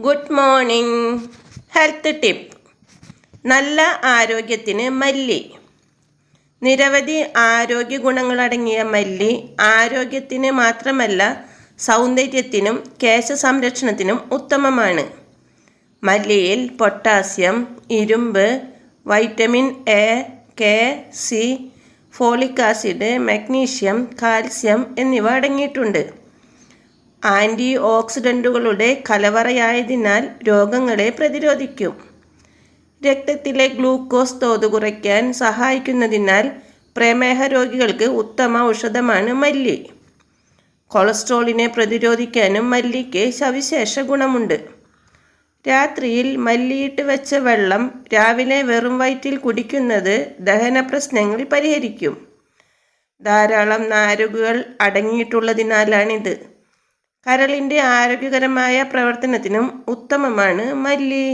Good morning. Health tip. നല്ല ആരോഗ്യത്തിന് മല്ലി. നിരവധി ആരോഗ്യ ഗുണങ്ങളടങ്ങിയ മല്ലി ആരോഗ്യത്തിന് മാത്രമല്ല സൗന്ദര്യത്തിനും കേശ സംരക്ഷണത്തിനും ഉത്തമമാണ്. മല്ലിയിൽ പൊട്ടാസ്യം, ഇരുമ്പ്, vitamin A, K, C, folic acid, magnesium, calcium എന്നിവ അടങ്ങിയിട്ടുണ്ട്. ആൻറ്റി ഓക്സിഡൻറ്റുകളുടെ കലവറയായതിനാൽ രോഗങ്ങളെ പ്രതിരോധിക്കും. രക്തത്തിലെ ഗ്ലൂക്കോസ് തോത് കുറയ്ക്കാൻ സഹായിക്കുന്നതിനാൽ പ്രമേഹ രോഗികൾക്ക് ഉത്തമ ഔഷധമാണ് മല്ലി. കൊളസ്ട്രോളിനെ പ്രതിരോധിക്കാനും മല്ലിക്ക് സവിശേഷ ഗുണമുണ്ട്. രാത്രിയിൽ മല്ലിയിട്ട് വെച്ച വെള്ളം രാവിലെ വെറും വയറ്റിൽ കുടിക്കുന്നത് ദഹന പ്രശ്നങ്ങൾ പരിഹരിക്കും. ധാരാളം നാരുകൾ അടങ്ങിയിട്ടുള്ളതിനാലാണിത്. കരളിൻ്റെ ആരോഗ്യകരമായ പ്രവർത്തനത്തിനും ഉത്തമമാണ് മല്ലി.